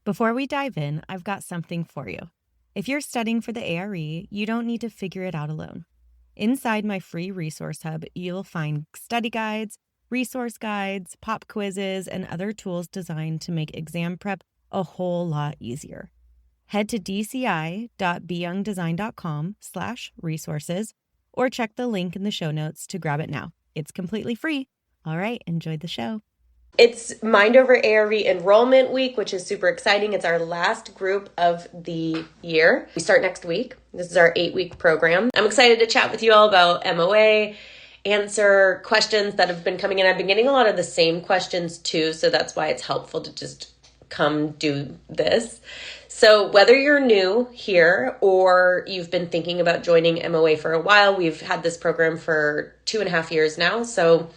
Before we dive in, I've got something for you. If you're studying for the ARE, you don't need to figure it out alone. Inside my free resource hub, you'll find study guides, resource guides, pop quizzes, and other tools designed to make exam prep a whole lot easier. Head to dci.beyoungdesign.com/resources or check the link in the show notes to grab it now. It's completely free. All right, enjoy the show. It's Mind Over ARE enrollment week, which is super exciting. It's our last group of the year. We start next week. This is our 8-week program. I'm excited to chat with you all about MOA, answer questions that have been coming in. I've been getting a lot of the same questions too, so that's why it's helpful to just come do this. So whether you're new here or you've been thinking about joining MOA for a while, we've had this program for 2.5 years now, so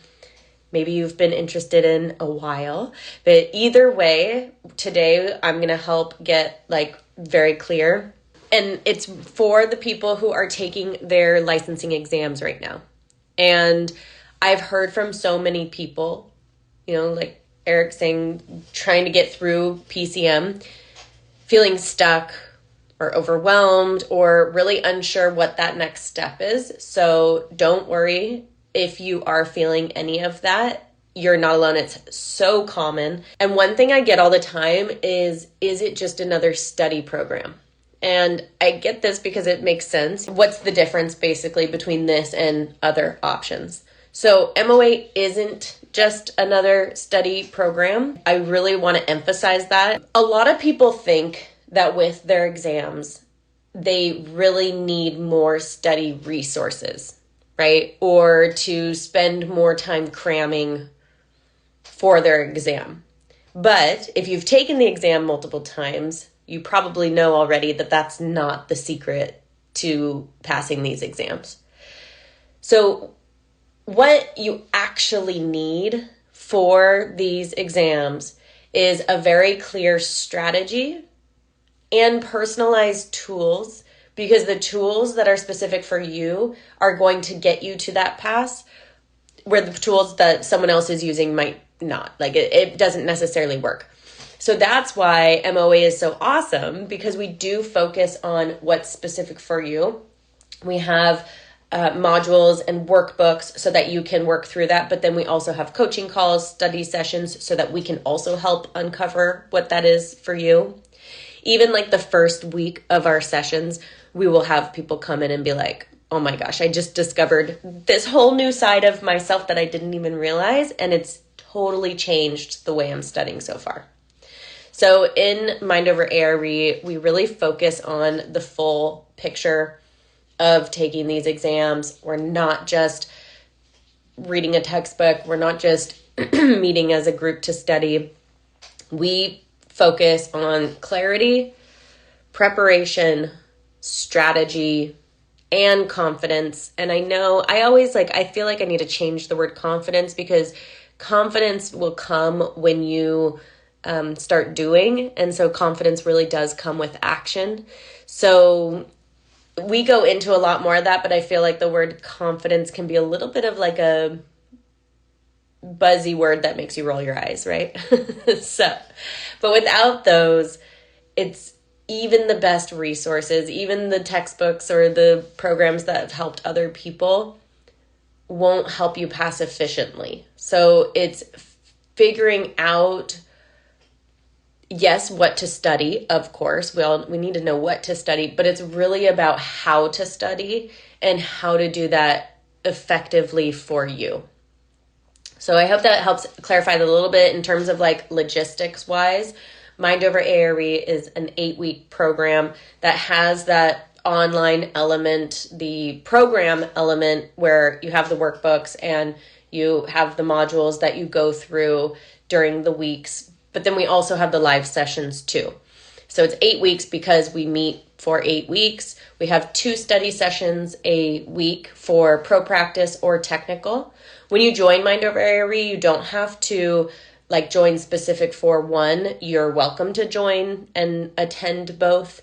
maybe you've been interested in a while. But either way, today I'm going to help get very clear. And it's for the people who are taking their licensing exams right now. And I've heard from so many people, like Eric saying, trying to get through PCM, feeling stuck or overwhelmed or really unsure what that next step is. So don't worry. If you are feeling any of that, you're not alone. It's so common. And one thing I get all the time is it just another study program? And I get this because it makes sense. What's the difference basically between this and other options? So MOA isn't just another study program. I really want to emphasize that. A lot of people think that with their exams, they really need more study resources, right? Or to spend more time cramming for their exam. But if you've taken the exam multiple times, you probably know already that that's not the secret to passing these exams. So what you actually need for these exams is a very clear strategy and personalized tools, because the tools that are specific for you are going to get you to that pass where the tools that someone else is using might not. It doesn't necessarily work. So that's why MOA is so awesome, because we do focus on what's specific for you. We have modules and workbooks so that you can work through that. But then we also have coaching calls, study sessions, so that we can also help uncover what that is for you. Even the first week of our sessions, we will have people come in and be like, oh my gosh, I just discovered this whole new side of myself that I didn't even realize. And it's totally changed the way I'm studying so far. So in Mind Over ARE, we really focus on the full picture of taking these exams. We're not just reading a textbook. We're not just meeting as a group to study. We focus on clarity, preparation, strategy, and confidence. And I know I always I feel like I need to change the word confidence, because confidence will come when you start doing. And so confidence really does come with action. So we go into a lot more of that, but I feel like the word confidence can be a little bit of a buzzy word that makes you roll your eyes, right? But without those, it's even the best resources, even the textbooks or the programs that have helped other people won't help you pass efficiently. So it's figuring out, yes, what to study, of course. We need to know what to study, but it's really about how to study and how to do that effectively for you. So I hope that helps clarify that a little bit in terms of logistics wise. Mind Over ARE is an 8-week program that has that online element, the program element where you have the workbooks and you have the modules that you go through during the weeks. But then we also have the live sessions too. So it's 8 weeks because we meet for 8 weeks. We have 2 study sessions a week for pro practice or technical. When you join Mind Over ARE, you don't have to join specific for one. You're welcome to join and attend both.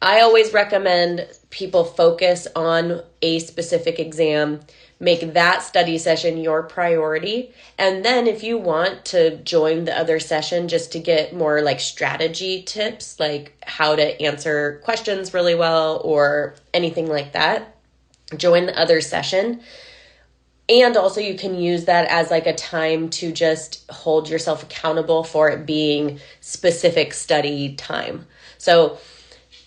I always recommend people focus on a specific exam Make that study session your priority. And then if you want to join the other session just to get more like strategy tips, like how to answer questions really well or anything like that, join the other session. And also you can use that as like a time to just hold yourself accountable for it being specific study time. So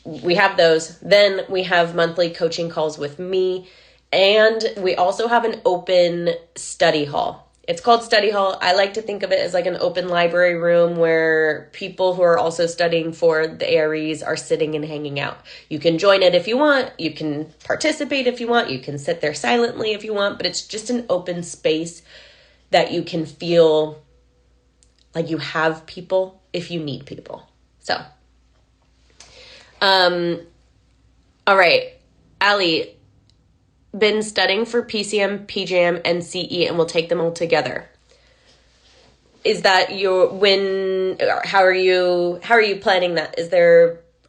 we have those. Then we have monthly coaching calls with me. And we also have an open study hall. It's called study hall. I like to think of it as like an open library room where people who are also studying for the AREs are sitting and hanging out. You can join it if you want. You can participate if you want. You can sit there silently if you want. But it's just an open space that you can feel like you have people if you need people. So, all right, Allie, been studying for PCM, PJM, and CE, and we'll take them all together. Is that how are you planning that?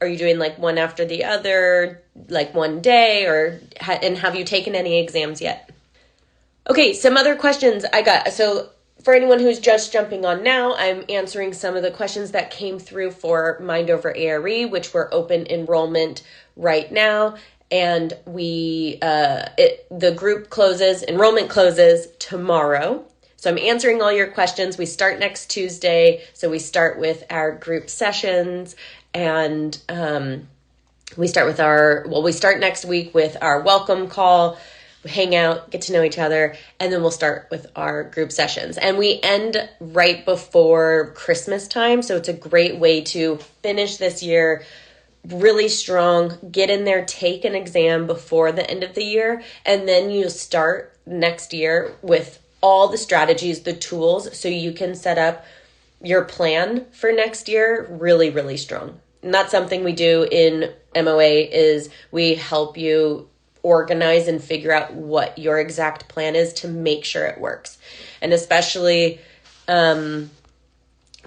Are you doing like one after the other, like one day, and have you taken any exams yet? Okay, some other questions I got. So for anyone who's just jumping on now, I'm answering some of the questions that came through for Mind Over ARE, which were open enrollment right now. And the group enrollment closes tomorrow. So I'm answering all your questions. We start next Tuesday. So we start with our group sessions and we start next week with our welcome call, we hang out, get to know each other, and then we'll start with our group sessions. And we end right before Christmas time. So it's a great way to finish this year really strong, get in there, take an exam before the end of the year, and then you start next year with all the strategies, the tools, so you can set up your plan for next year really, really strong. And that's something we do in MOA is we help you organize and figure out what your exact plan is to make sure it works. And especially, like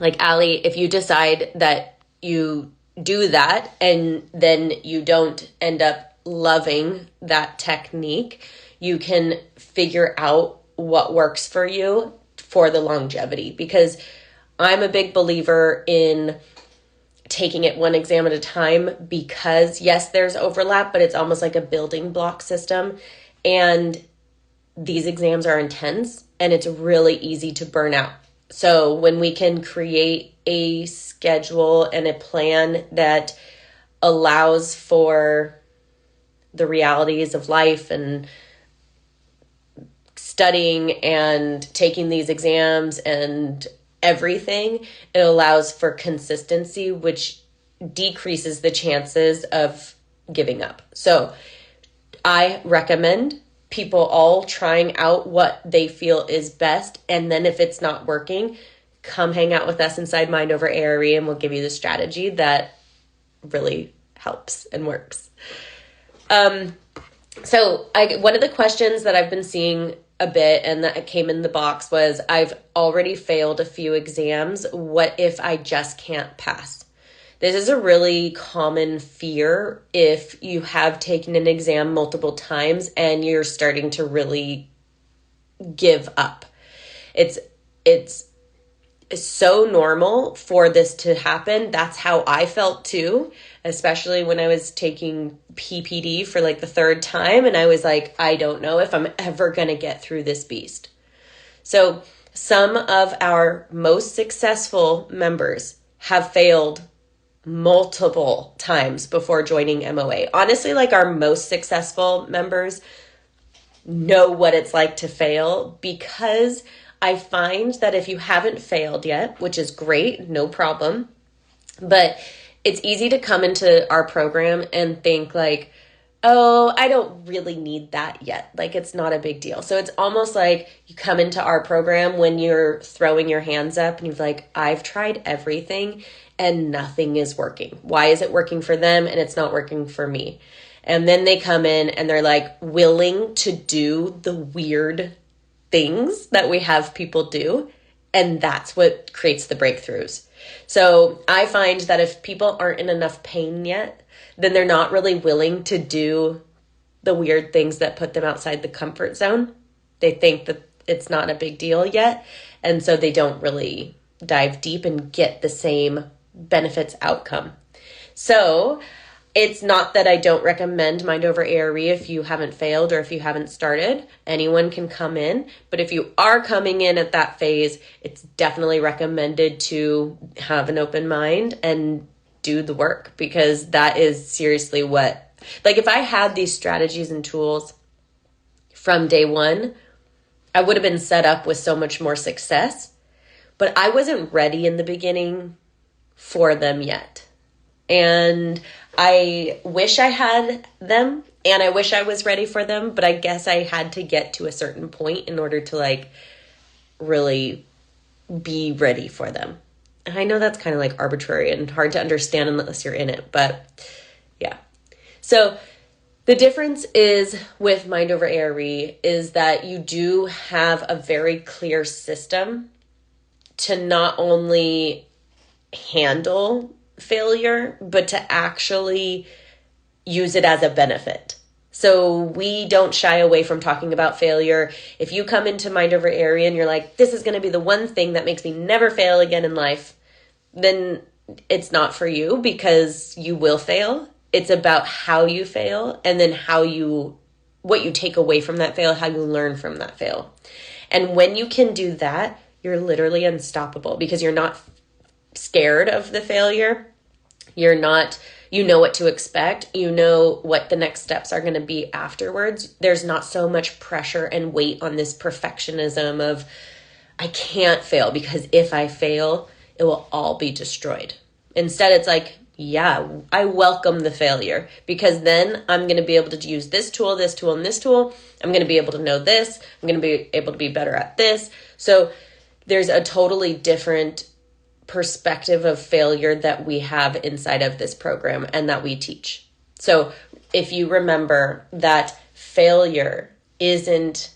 Allie, if you decide that you do that and then you don't end up loving that technique, you can figure out what works for you for the longevity. Because I'm a big believer in taking it one exam at a time because yes, there's overlap, but it's almost like a building block system. And these exams are intense and it's really easy to burn out. So when we can create a schedule and a plan that allows for the realities of life and studying and taking these exams and everything, it allows for consistency, which decreases the chances of giving up. So I recommend people all trying out what they feel is best. And then if it's not working, come hang out with us inside Mind Over ARE and we'll give you the strategy that really helps and works. So one of the questions that I've been seeing a bit and that came in the box was, I've already failed a few exams. What if I just can't pass? This is a really common fear if you have taken an exam multiple times and you're starting to really give up. It's so normal for this to happen. That's how I felt too, especially when I was taking PPD for like the third time. And I was like, I don't know if I'm ever going to get through this beast. So some of our most successful members have failed multiple times before joining MOA. Honestly, like our most successful members know what it's like to fail, because I find that if you haven't failed yet, which is great, no problem, but it's easy to come into our program and think like, oh, I don't really need that yet. Like, it's not a big deal. So it's almost like you come into our program when you're throwing your hands up and you're like, I've tried everything and nothing is working. Why is it working for them and it's not working for me? And then they come in and they're like willing to do the weird things that we have people do. And that's what creates the breakthroughs. So I find that if people aren't in enough pain yet, then they're not really willing to do the weird things that put them outside the comfort zone. They think that it's not a big deal yet. And so they don't really dive deep and get the same benefits outcome. So it's not that I don't recommend Mind Over ARE if you haven't failed or if you haven't started. Anyone can come in. But if you are coming in at that phase, it's definitely recommended to have an open mind and do the work, because that is seriously what, like, if I had these strategies and tools from day one, I would have been set up with so much more success. But I wasn't ready in the beginning for them yet. And I wish I had them, and I wish I was ready for them, but I guess I had to get to a certain point in order to like really be ready for them. And I know that's kind of like arbitrary and hard to understand unless you're in it, but yeah. So the difference is with Mind Over ARE is that you do have a very clear system to not only handle failure, but to actually use it as a benefit. So we don't shy away from talking about failure. If you come into Mind Over ARE and you're like, this is going to be the one thing that makes me never fail again in life, then it's not for you, because you will fail. It's about how you fail, and then what you take away from that fail, how you learn from that fail. And when you can do that, you're literally unstoppable, because you're not scared of the failure. You know what to expect. You know what the next steps are going to be afterwards. There's not so much pressure and weight on this perfectionism of, I can't fail, because if I fail, it will all be destroyed. Instead, it's like, yeah, I welcome the failure, because then I'm going to be able to use this tool, and this tool. I'm going to be able to know this. I'm going to be able to be better at this. So there's a totally different perspective of failure that we have inside of this program and that we teach. So if you remember that failure isn't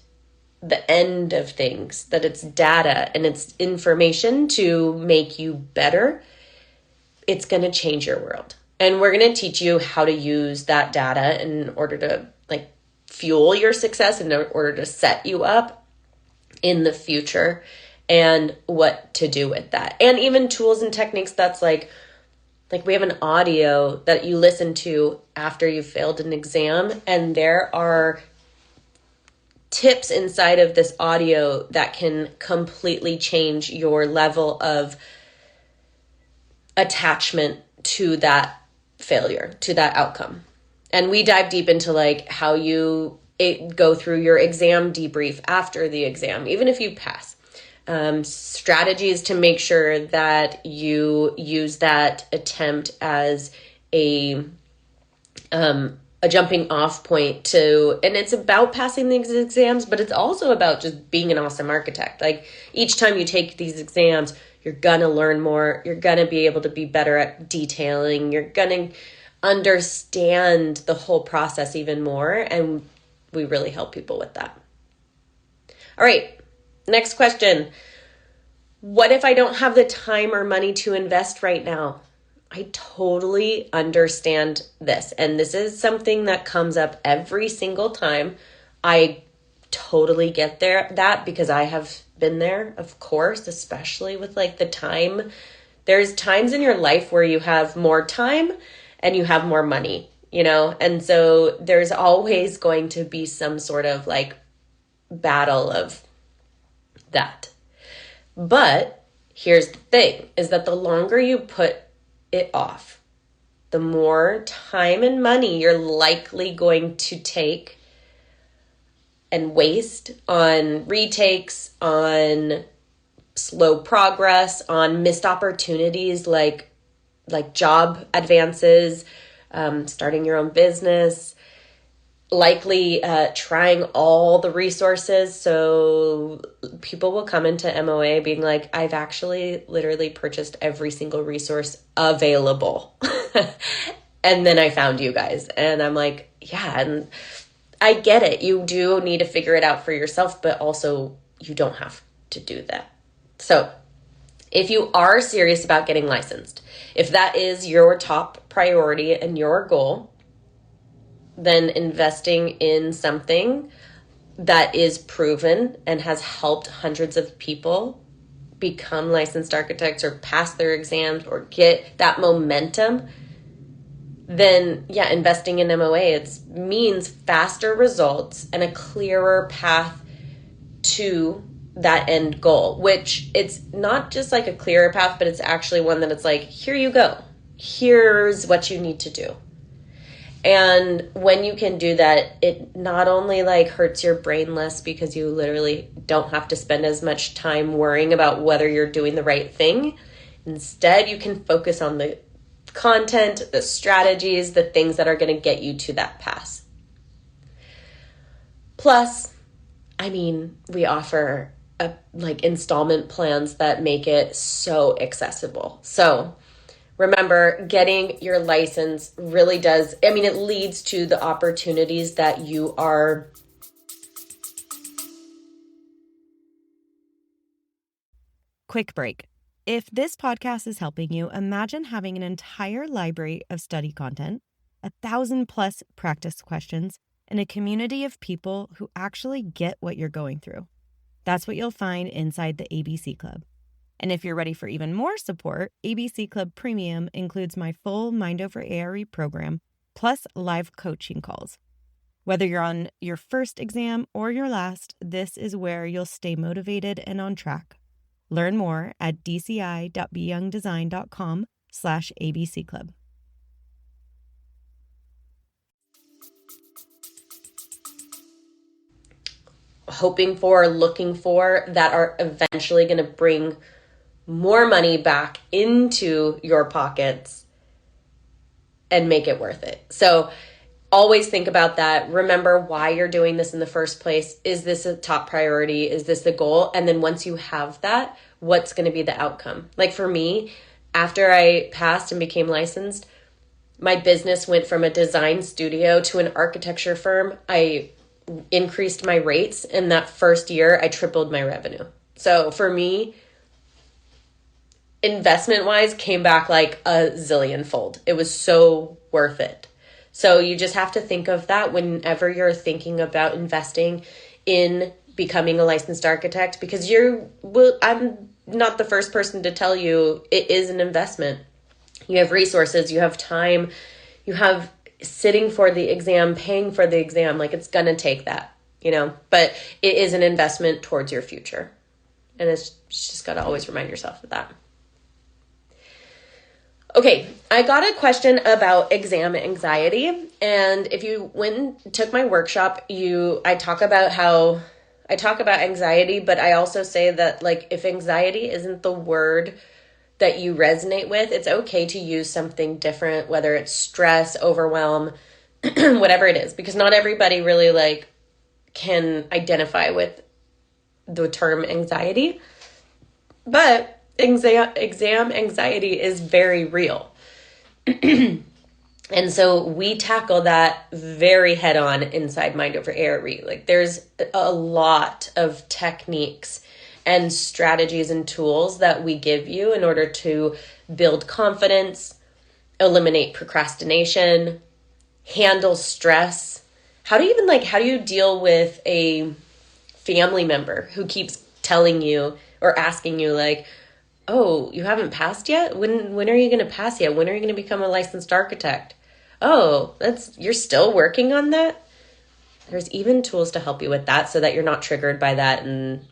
the end of things, that it's data and it's information to make you better, it's going to change your world. And we're going to teach you how to use that data in order to like fuel your success, in order to set you up in the future, and what to do with that. And even tools and techniques that's like we have an audio that you listen to after you failed an exam, and there are tips inside of this audio that can completely change your level of attachment to that failure, to that outcome. And we dive deep into like how you go through your exam debrief after the exam, even if you pass. Strategies to make sure that you use that attempt as a jumping off point to, and it's about passing these exams, but it's also about just being an awesome architect. Like each time you take these exams, you're going to learn more. You're going to be able to be better at detailing. You're going to understand the whole process even more. And we really help people with that. All right. Next question. What if I don't have the time or money to invest right now? I totally understand this. And this is something that comes up every single time. I totally get that because I have been there, of course, especially with like the time. There's times in your life where you have more time and you have more money, you know? And so there's always going to be some sort of like battle of that. But here's the thing, is that the longer you put it off, the more time and money you're likely going to take and waste on retakes, on slow progress, on missed opportunities like job advances, starting your own business, likely trying all the resources. So people will come into MOA being like, I've actually literally purchased every single resource available. And then I found you guys. And I'm like, yeah, and I get it. You do need to figure it out for yourself, but also you don't have to do that. So if you are serious about getting licensed, if that is your top priority and your goal, then investing in something that is proven and has helped hundreds of people become licensed architects or pass their exams or get that momentum, then yeah, investing in MOA, it means faster results and a clearer path to that end goal, which it's not just like a clearer path, but it's actually one that it's like, here you go. Here's what you need to do. And when you can do that, it not only like hurts your brain less because you literally don't have to spend as much time worrying about whether you're doing the right thing. Instead, you can focus on the content, the strategies, the things that are going to get you to that pass. Plus, I mean, we offer like installment plans that make it so accessible. So remember, getting your license really does, I mean, it leads to the opportunities that you are. Quick break. If this podcast is helping you, imagine having an entire library of study content, 1,000+ practice questions, and a community of people who actually get what you're going through. That's what you'll find inside the ABC Club. And if you're ready for even more support, ABC Club Premium includes my full Mind Over ARE program, plus live coaching calls. Whether you're on your first exam or your last, this is where you'll stay motivated and on track. Learn more at dci.beyoungdesign.com/ABC Club. Hoping for, looking for, that are eventually going to bring more money back into your pockets and make it worth it. So always think about that. Remember why you're doing this in the first place. Is this a top priority? Is this the goal? And then once you have that, what's going to be the outcome? Like for me, after I passed and became licensed, my business went from a design studio to an architecture firm. I increased my rates. In that first year, I tripled my revenue. So for me, investment wise, came back like a zillion fold. It was so worth it. So you just have to think of that whenever you're thinking about investing in becoming a licensed architect, because I'm not the first person to tell you it is an investment. You have resources, you have time, you have sitting for the exam, paying for the exam. Like it's going to take that, but it is an investment towards your future. And it's just got to always remind yourself of that. Okay, I got a question about exam anxiety. And if you went and took my workshop, I talk about anxiety, but I also say that like if anxiety isn't the word that you resonate with, it's okay to use something different, whether it's stress, overwhelm, whatever it is, because not everybody really like can identify with the term anxiety. But exam anxiety is very real. And so we tackle that very head on inside Mind Over ARE. Like there's a lot of techniques and strategies and tools that we give you in order to build confidence, eliminate procrastination, handle stress. How do you deal with a family member who keeps telling you or asking you like, oh, you haven't passed yet? When are you going to pass yet? When are you going to become a licensed architect? Oh, you're still working on that? There's even tools to help you with that so that you're not triggered by that and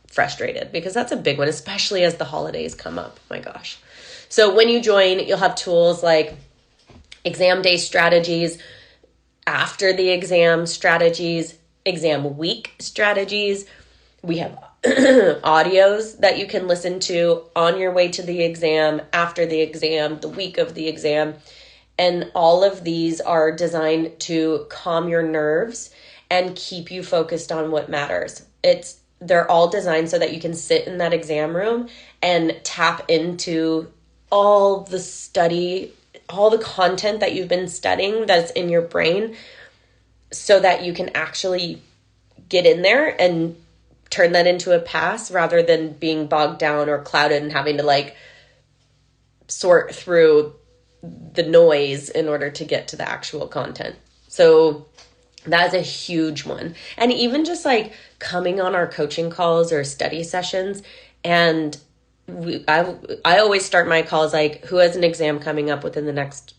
frustrated, because that's a big one, especially as the holidays come up. My gosh. So when you join, you'll have tools like exam day strategies, after the exam strategies, exam week strategies. We have audios that you can listen to on your way to the exam, after the exam, the week of the exam. And all of these are designed to calm your nerves and keep you focused on what matters. They're all designed so that you can sit in that exam room and tap into all the study, all the content that you've been studying that's in your brain, so that you can actually get in there and turn that into a pass rather than being bogged down or clouded and having to like sort through the noise in order to get to the actual content. So That's a huge one. And even just like coming on our coaching calls or study sessions, and I always start my calls like, who has an exam coming up within the next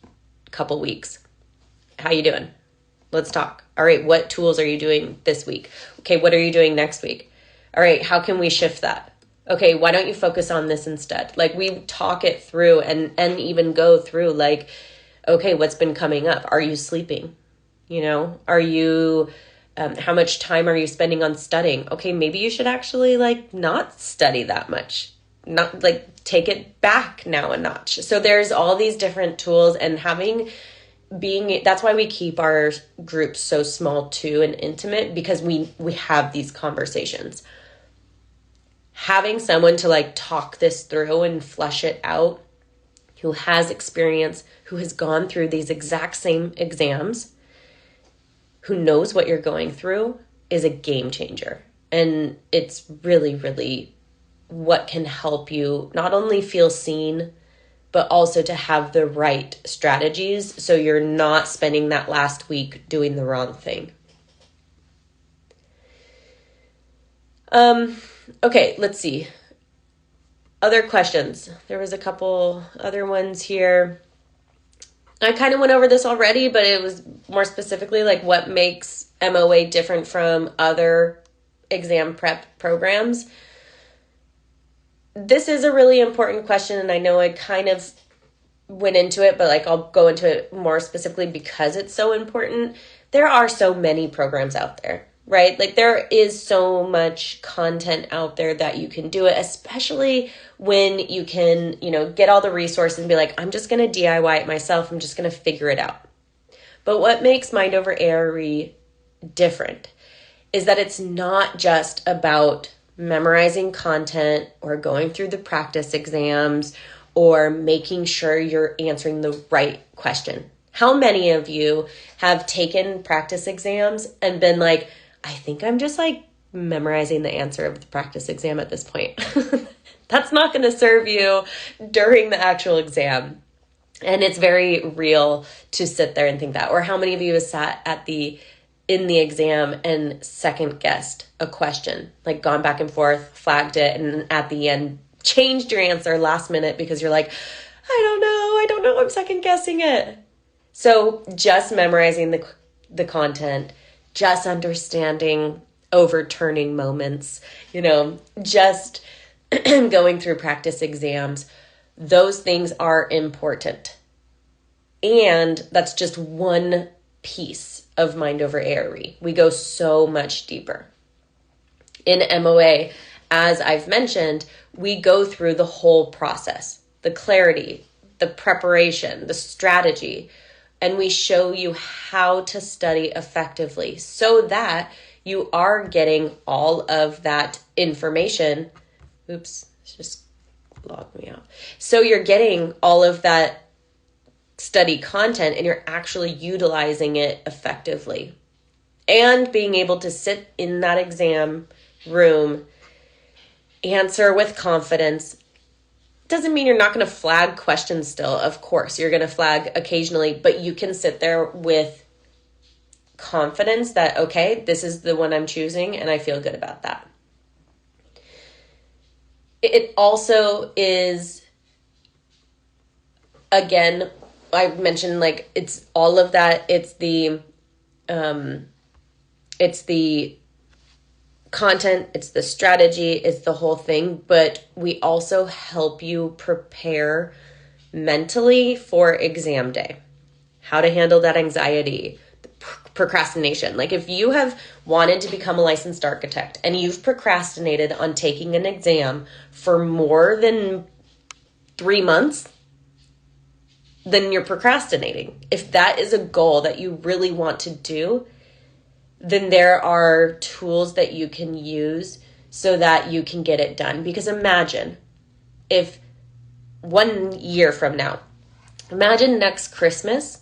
couple weeks? How you doing? Let's talk. All right, what tools are you doing this week? Okay, what are you doing next week? All right, how can we shift that? Okay, why don't you focus on this instead? Like, we talk it through and even go through like, okay, what's been coming up? Are you sleeping? Are you, how much time are you spending on studying? Okay, maybe you should actually like not study that much, not like take it back now a notch. So there's all these different tools, and that's why we keep our groups so small too and intimate, because we have these conversations. Having someone to like talk this through and flesh it out, who has experience, who has gone through these exact same exams, who knows what you're going through, is a game changer. And it's really, really what can help you not only feel seen, but also to have the right strategies so you're not spending that last week doing the wrong thing. Okay, let's see. Other questions. There was a couple other ones here. I kind of went over this already, but it was more specifically like what makes MOA different from other exam prep programs. This is a really important question, and I know I kind of went into it, but like I'll go into it more specifically because it's so important. There are so many programs out there, right? Like there is so much content out there that you can do it, especially when you can, get all the resources and be like, I'm just going to DIY it myself. I'm just going to figure it out. But what makes Mind Over ARE different is that it's not just about memorizing content or going through the practice exams or making sure you're answering the right question. How many of you have taken practice exams and been like, I think I'm just like memorizing the answer of the practice exam at this point? That's not going to serve you during the actual exam. And it's very real to sit there and think that. Or how many of you have sat in the exam and second guessed a question, like gone back and forth, flagged it, and at the end changed your answer last minute because you're like, I don't know, I'm second guessing it. So just memorizing the content, just understanding overturning moments, just going through practice exams, those things are important. And that's just one piece of Mind Over ARE. We go so much deeper. In MOA, as I've mentioned, we go through the whole process, the clarity, the preparation, the strategy, and we show you how to study effectively so that you are getting all of that information. Oops, it's just logged me out. So you're getting all of that study content and you're actually utilizing it effectively. And being able to sit in that exam room, answer with confidence. Doesn't mean you're not going to flag questions still. Of course, you're going to flag occasionally, but you can sit there with confidence that, okay, this is the one I'm choosing and I feel good about that. It also is, again, I mentioned like it's all of that. It's the content, it's the strategy, it's the whole thing, but we also help you prepare mentally for exam day. How to handle that anxiety, procrastination. Like if you have wanted to become a licensed architect and you've procrastinated on taking an exam for more than 3 months, then you're procrastinating. If that is a goal that you really want to do, then there are tools that you can use so that you can get it done. Because imagine if 1 year from now, imagine next Christmas,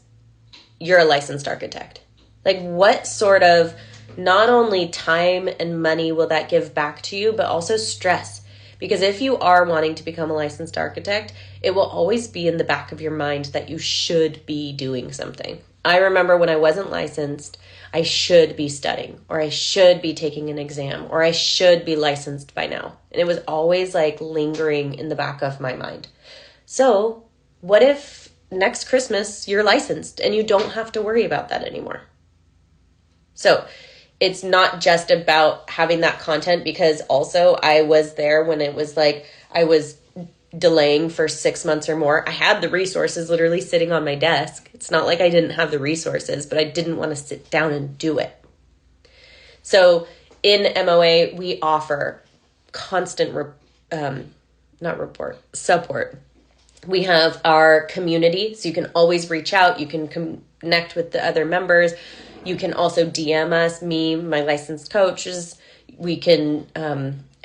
you're a licensed architect. Like what sort of not only time and money will that give back to you, but also stress. Because if you are wanting to become a licensed architect, it will always be in the back of your mind that you should be doing something. I remember when I wasn't licensed, I should be studying, or I should be taking an exam, or I should be licensed by now. And it was always like lingering in the back of my mind. So what if next Christmas you're licensed and you don't have to worry about that anymore? So it's not just about having that content, because also I was there when it was like I was delaying for 6 months or more. I had the resources literally sitting on my desk. It's not like I didn't have the resources, but I didn't want to sit down and do it. So in MOA, we offer constant support. We have our community, so you can always reach out. You can connect with the other members. You can also DM us, me, my licensed coaches. We can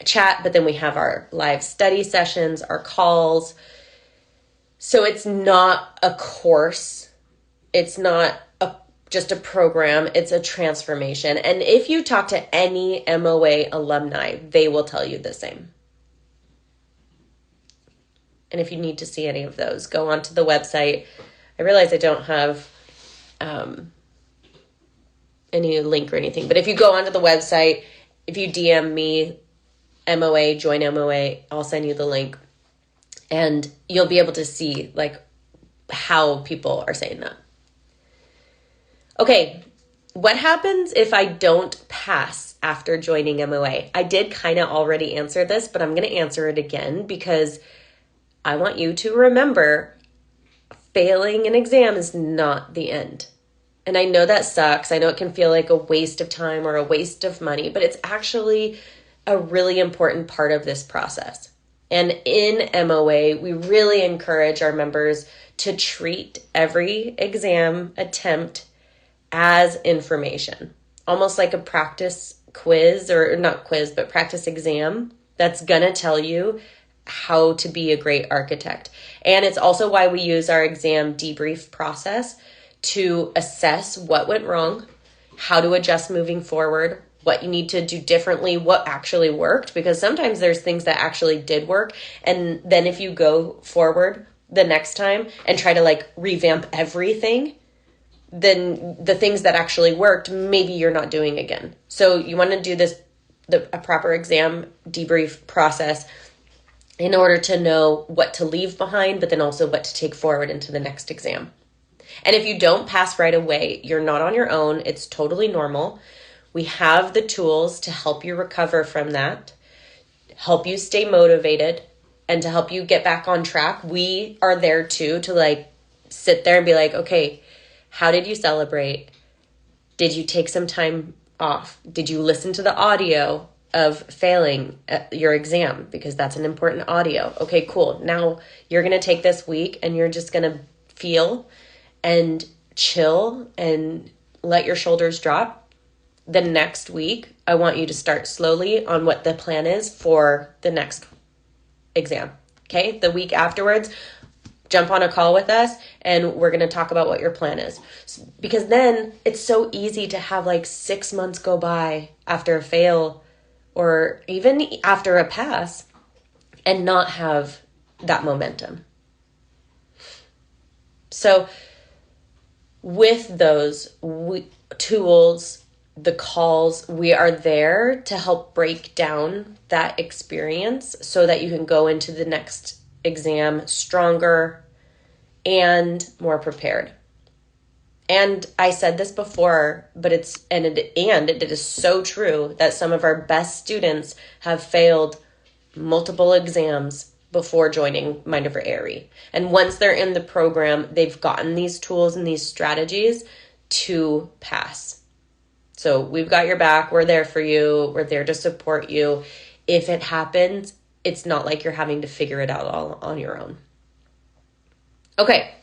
chat, but then we have our live study sessions, our calls. So it's not a course. It's not just a program. It's a transformation. And if you talk to any MOA alumni, they will tell you the same. And if you need to see any of those, go onto the website. I realize I don't have any link or anything, but if you go onto the website, if you DM me, MOA, join MOA, I'll send you the link, and you'll be able to see like how people are saying that. Okay, what happens if I don't pass after joining MOA? I did kind of already answer this, but I'm going to answer it again because I want you to remember failing an exam is not the end. And I know that sucks. I know it can feel like a waste of time or a waste of money, but it's actually a really important part of this process. And in MOA, we really encourage our members to treat every exam attempt as information, almost like a practice quiz, or not quiz, but practice exam that's going to tell you how to be a great architect. And it's also why we use our exam debrief process to assess what went wrong, how to adjust moving forward, what you need to do differently, what actually worked, because sometimes there's things that actually did work. And then if you go forward the next time and try to like revamp everything, then the things that actually worked, maybe you're not doing again. So you want to do a proper exam debrief process in order to know what to leave behind, but then also what to take forward into the next exam. And if you don't pass right away, you're not on your own. It's totally normal. We have the tools to help you recover from that, help you stay motivated, and to help you get back on track. We are there too, to like sit there and be like, okay, how did you celebrate? Did you take some time off? Did you listen to the audio of failing your exam? Because that's an important audio. Okay, cool. Now you're going to take this week and you're just going to feel and chill and let your shoulders drop. The next week, I want you to start slowly on what the plan is for the next exam. Okay, the week afterwards, jump on a call with us and we're going to talk about what your plan is. Because then it's so easy to have like 6 months go by after a fail or even after a pass and not have that momentum. So with those tools, the calls, we are there to help break down that experience so that you can go into the next exam stronger and more prepared. And I said this before, but it is so true that some of our best students have failed multiple exams before joining Mind Over ARE. And once they're in the program, they've gotten these tools and these strategies to pass. So we've got your back. We're there for you. We're there to support you. If it happens, it's not like you're having to figure it out all on your own. Okay.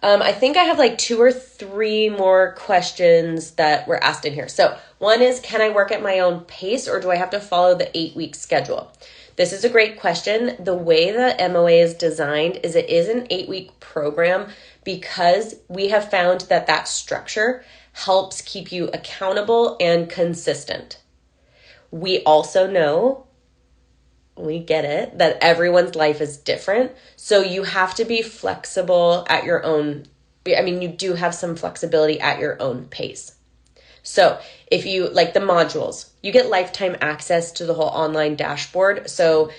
I think I have like 2 or 3 more questions that were asked in here. So one is, can I work at my own pace or do I have to follow the 8-week schedule? This is a great question. The way that MOA is designed is it is an 8-week program because we have found that that structure helps keep you accountable and consistent. We also know, we get it, that everyone's life is different. So you have to be flexible at your own I mean, you do have some flexibility at your own pace. So if you like the modules, you get lifetime access to the whole online dashboard. So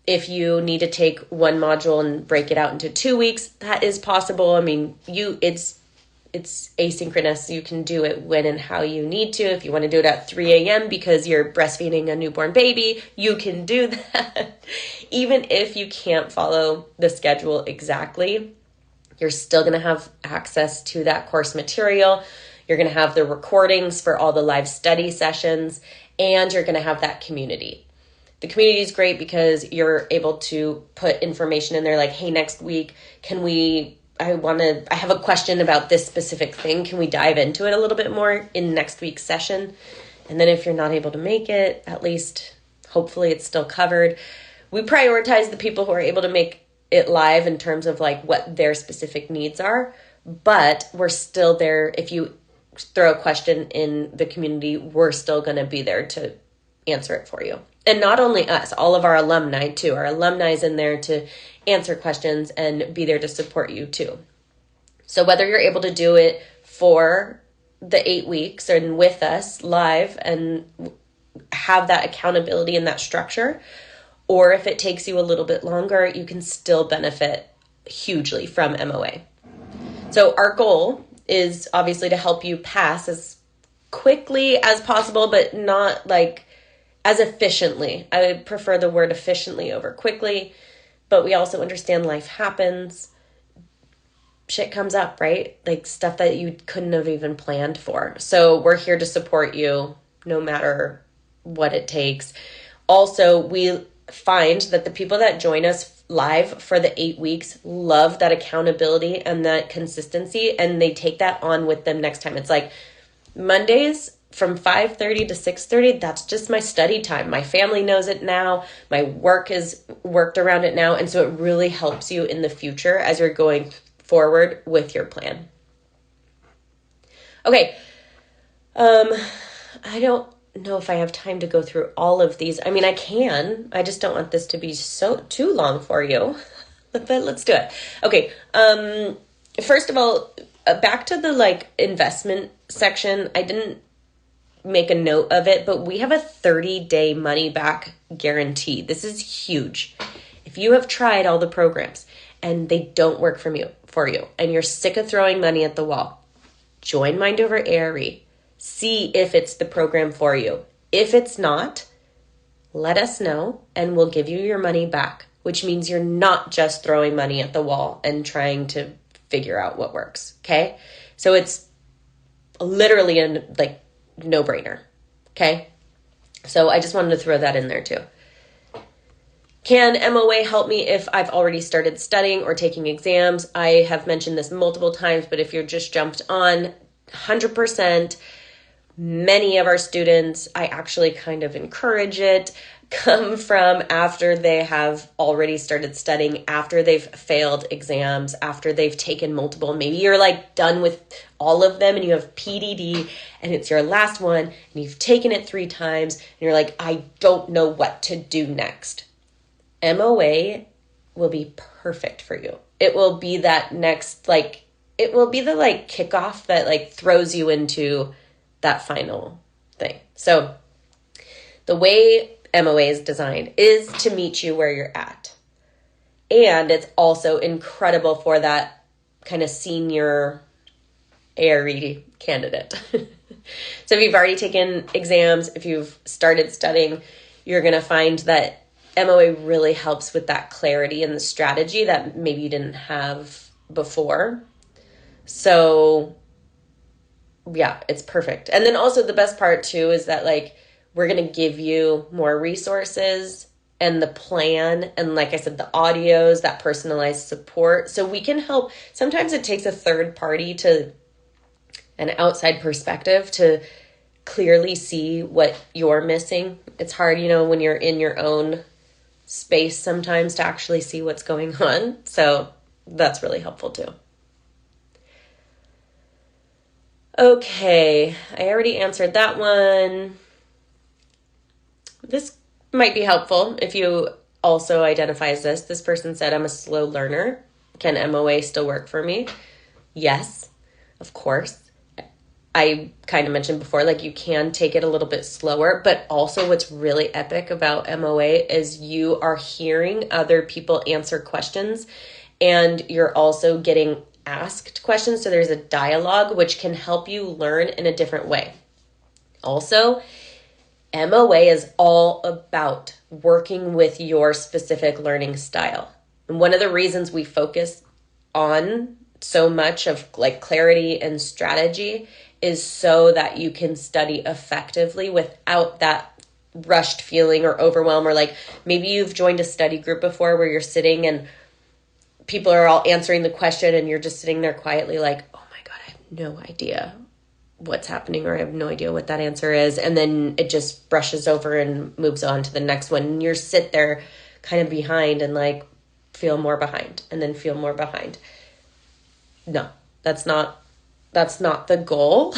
if you need to take one module and break it out into 2 weeks, that is possible. I mean, it's asynchronous. You can do it when and how you need to. If you want to do it at 3 a.m. because you're breastfeeding a newborn baby, you can do that. Even if you can't follow the schedule exactly, you're still going to have access to that course material. You're going to have the recordings for all the live study sessions, and you're going to have that community. The community is great because you're able to put information in there like, hey, next week, I have a question about this specific thing. Can we dive into it a little bit more in next week's session? And then if you're not able to make it, at least hopefully it's still covered. We prioritize the people who are able to make it live in terms of like what their specific needs are, but we're still there. If you throw a question in the community, we're still going to be there to answer it for you. And not only us, all of our alumni too. Our alumni is in there to answer questions and be there to support you too. So whether you're able to do it for the 8 weeks and with us live and have that accountability and that structure, or if it takes you a little bit longer, you can still benefit hugely from MOA. So our goal is obviously to help you pass as quickly as possible, but not like as efficiently. I would prefer the word efficiently over quickly, but we also understand life happens. Shit comes up, right? Like stuff that you couldn't have even planned for. So we're here to support you no matter what it takes. Also, we find that the people that join us live for the 8 weeks love that accountability and that consistency, and they take that on with them next time. It's like Mondays from 5:30 to 6:30, that's just my study time. My family knows it now. My work is worked around it now. And so it really helps you in the future as you're going forward with your plan. Okay. I don't know if I have time to go through all of these. I mean, I can. I just don't want this to be too long for you. But let's do it. Okay. First of all, back to the like investment section. I didn't make a note of it, but we have a 30-day money back guarantee. This is huge. If you have tried all the programs and they don't work for you, and you're sick of throwing money at the wall, join Mind Over ARE. See if it's the program for you. If it's not, let us know and we'll give you your money back, which means you're not just throwing money at the wall and trying to figure out what works. Okay. So it's literally a no-brainer. Okay. So I just wanted to throw that in there too. Can MOA help me if I've already started studying or taking exams? I have mentioned this multiple times, but if you're just jumped on, 100%. Many of our students, I actually kind of encourage it, come from after they have already started studying, after they've failed exams, after they've taken multiple. Maybe you're like done with all of them and you have PDD and it's your last one and you've taken it 3 times and you're like, I don't know what to do next. MOA will be perfect for you. It will be that next, it will be the kickoff that throws you into that final thing. So the way MOA is designed is to meet you where you're at. And it's also incredible for that kind of senior ARE candidate. So if you've already taken exams, if you've started studying, you're going to find that MOA really helps with that clarity and the strategy that maybe you didn't have before. So yeah, it's perfect. And then also the best part too is that we're going to give you more resources and the plan. And like I said, the audios, that personalized support. So we can help. Sometimes it takes a third party an outside perspective to clearly see what you're missing. It's hard, when you're in your own space sometimes to actually see what's going on. So that's really helpful too. Okay, I already answered that one. This might be helpful if you also identify as this. This person said, I'm a slow learner. Can MOA still work for me? Yes, of course. I kind of mentioned before, like you can take it a little bit slower, but also what's really epic about MOA is you are hearing other people answer questions and you're also getting asked questions. So there's a dialogue which can help you learn in a different way. Also, MOA is all about working with your specific learning style. And one of the reasons we focus on so much of like clarity and strategy is so that you can study effectively without that rushed feeling or overwhelm, or like maybe you've joined a study group before where you're sitting and people are all answering the question and you're just sitting there quietly like, oh my God, I have no idea what's happening, or I have no idea what that answer is. And then it just brushes over and moves on to the next one. And you're sit there kind of behind and like feel more behind and then feel more behind. No, that's not the goal.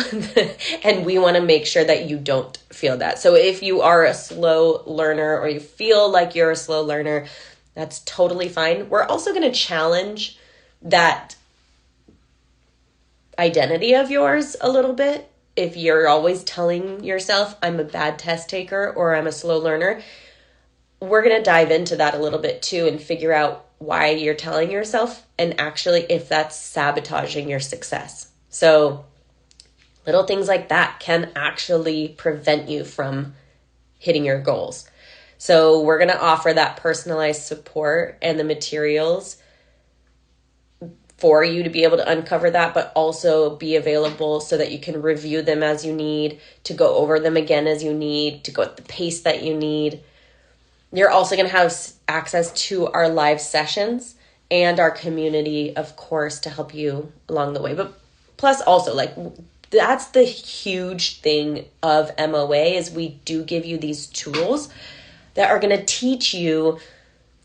And we want to make sure that you don't feel that. So if you are a slow learner or you feel like you're a slow learner, that's totally fine. We're also going to challenge that identity of yours a little bit. If you're always telling yourself, I'm a bad test taker or I'm a slow learner, we're going to dive into that a little bit too and figure out why you're telling yourself and actually if that's sabotaging your success. So little things like that can actually prevent you from hitting your goals. So we're going to offer that personalized support and the materials for you to be able to uncover that, but also be available so that you can review them as you need, to go over them again as you need, to go at the pace that you need. You're also going to have access to our live sessions and our community, of course, to help you along the way. But plus also, like, that's the huge thing of MOA is we do give you these tools that are going to teach you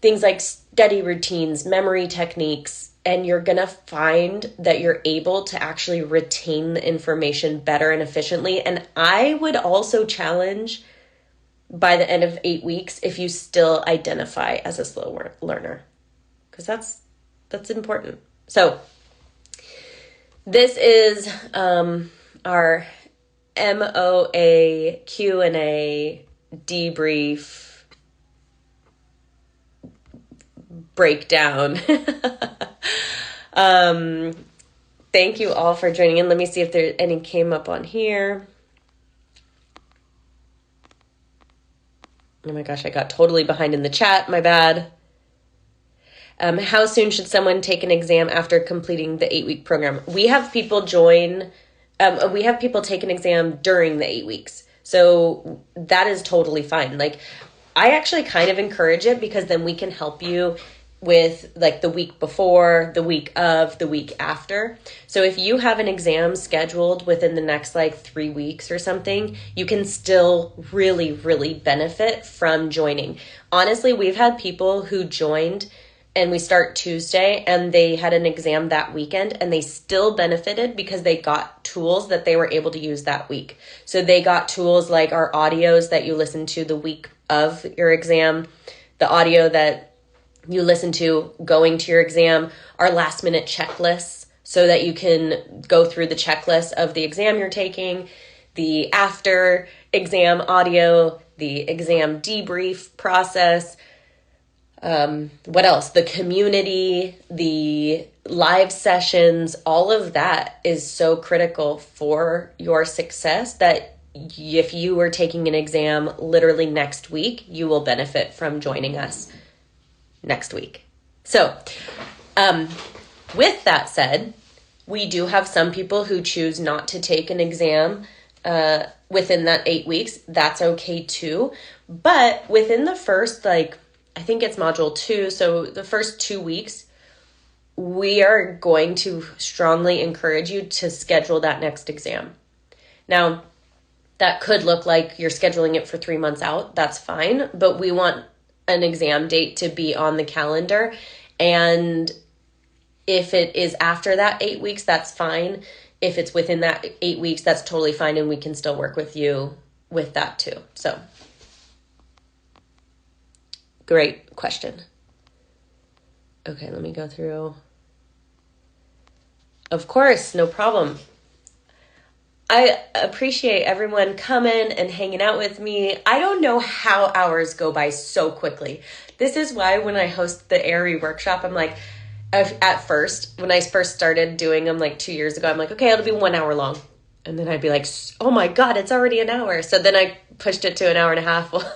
things like study routines, memory techniques, and you're going to find that you're able to actually retain the information better and efficiently. And I would also challenge by the end of 8 weeks if you still identify as a slow learner, because that's important. So this is our MOA Q&A debrief breakdown. Thank you all for joining in. Let me see if there any came up on here. Oh my gosh, I got totally behind in the chat. My bad. How soon should someone take an exam after completing the 8-week program? We have people we have people take an exam during the 8 weeks. So that is totally fine. Like, I actually kind of encourage it because then we can help you with like the week before, the week of, the week after. So if you have an exam scheduled within the next like 3 weeks or something, you can still really, really benefit from joining. Honestly, we've had people who joined and we start Tuesday and they had an exam that weekend and they still benefited because they got tools that they were able to use that week. So they got tools like our audios that you listen to the week of your exam, the audio that you listen to going to your exam, our last minute checklists so that you can go through the checklist of the exam you're taking, the after exam audio, the exam debrief process. What else? The community, the live sessions, all of that is so critical for your success that if you are taking an exam literally next week, you will benefit from joining us next week. So, with that said, we do have some people who choose not to take an exam within that 8 weeks. That's okay too. But within the first, I think it's module 2, so the first 2 weeks, we are going to strongly encourage you to schedule that next exam. Now, that could look like you're scheduling it for 3 months out. That's fine, but we want an exam date to be on the calendar. And if it is after that 8 weeks, that's fine. If it's within that 8 weeks, that's totally fine. And we can still work with you with that too. So, great question. Okay, let me go through. Of course, no problem. I appreciate everyone coming and hanging out with me. I don't know how hours go by so quickly. This is why when I host the ARE workshop, I'm like, at first, when I first started doing them like 2 years ago, I'm like, okay, it'll be 1 hour long. And then I'd be like, oh my God, it's already an hour. So then I pushed it to an hour and a half. Well,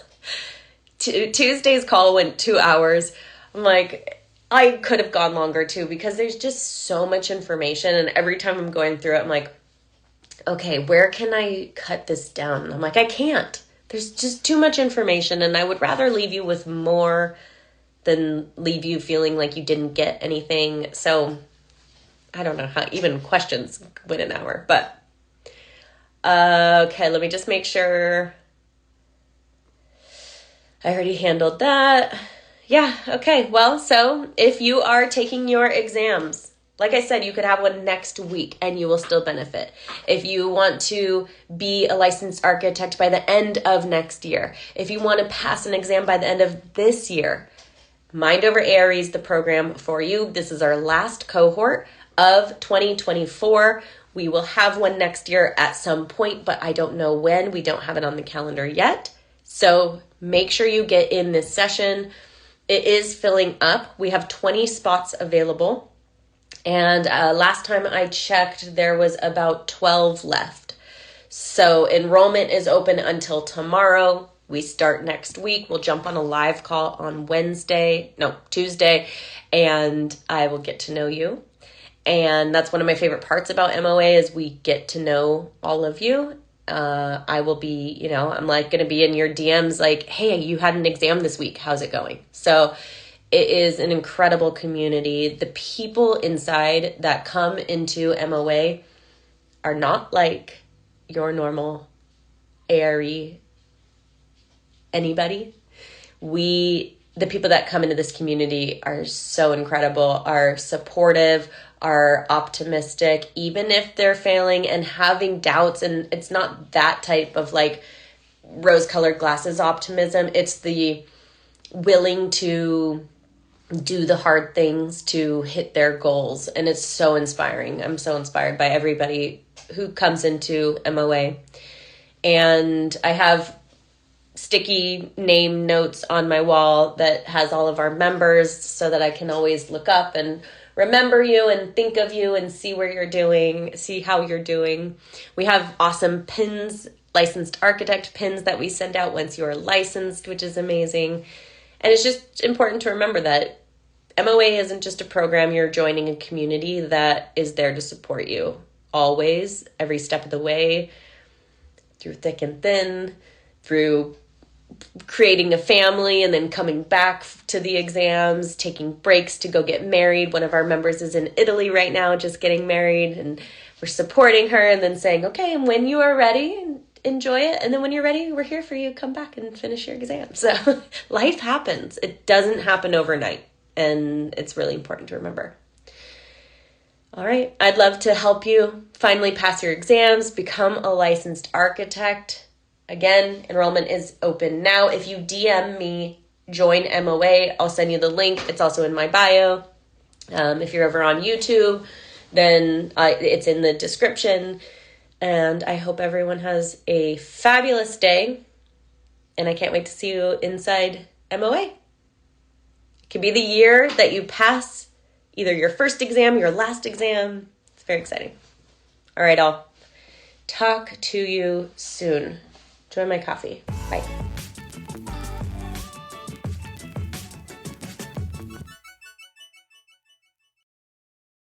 Tuesday's call went 2 hours. I'm like, I could have gone longer too, because there's just so much information. And every time I'm going through it, I'm like, okay, where can I cut this down? And I'm like, I can't. There's just too much information, and I would rather leave you with more than leave you feeling like you didn't get anything. So I don't know how even questions went an hour, but okay, let me just make sure I already handled that. Yeah, okay. Well, so if you are taking your exams, like I said, you could have one next week and you will still benefit. If you want to be a licensed architect by the end of next year, if you want to pass an exam by the end of this year, Mind Over ARE is the program for you. This is our last cohort of 2024. We will have one next year at some point, but I don't know when. We don't have it on the calendar yet. So make sure you get in this session. It is filling up. We have 20 spots available. And last time I checked, there was about 12 left. So enrollment is open until tomorrow. We start next week. We'll jump on a live call on Tuesday, and I will get to know you. And that's one of my favorite parts about MOA is we get to know all of you. I will be, I'm like going to be in your DMs like, hey, you had an exam this week. How's it going? So it is an incredible community. The people inside that come into MOA are not like your normal ARE anybody. The people that come into this community are so incredible, are supportive, are optimistic, even if they're failing and having doubts. And it's not that type of like rose-colored glasses optimism. It's the willing to do the hard things to hit their goals. And it's so inspiring. I'm so inspired by everybody who comes into MOA. And I have sticky name notes on my wall that has all of our members so that I can always look up and remember you and think of you and see where you're doing, see how you're doing. We have awesome pins, licensed architect pins that we send out once you are licensed, which is amazing. And it's just important to remember that MOA isn't just a program. You're joining a community that is there to support you always, every step of the way, through thick and thin, through creating a family and then coming back to the exams, taking breaks to go get married. One of our members is in Italy right now, just getting married, and we're supporting her and then saying, okay, and when you are ready, enjoy it. And then when you're ready, we're here for you. Come back and finish your exam. So life happens. It doesn't happen overnight. And it's really important to remember. All right. I'd love to help you finally pass your exams, become a licensed architect. Again, enrollment is open now. If you DM me, join MOA, I'll send you the link. It's also in my bio. If you're over on YouTube, then it's in the description. And I hope everyone has a fabulous day. And I can't wait to see you inside MOA. It could be the year that you pass either your first exam, your last exam. It's very exciting. All right, I'll talk to you soon. Enjoy my coffee. Bye.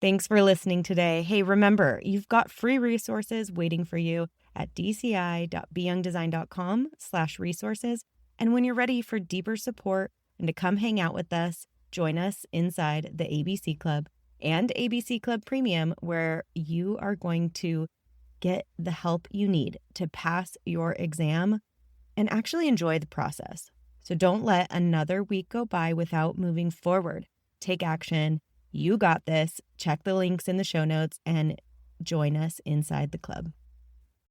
Thanks for listening today. Hey, remember, you've got free resources waiting for you at dci.beyoungdesign.com/resources. And when you're ready for deeper support and to come hang out with us, join us inside the ABC Club and ABC Club Premium, where you are going to get the help you need to pass your exam and actually enjoy the process. So don't let another week go by without moving forward. Take action. You got this. Check the links in the show notes and join us inside the club.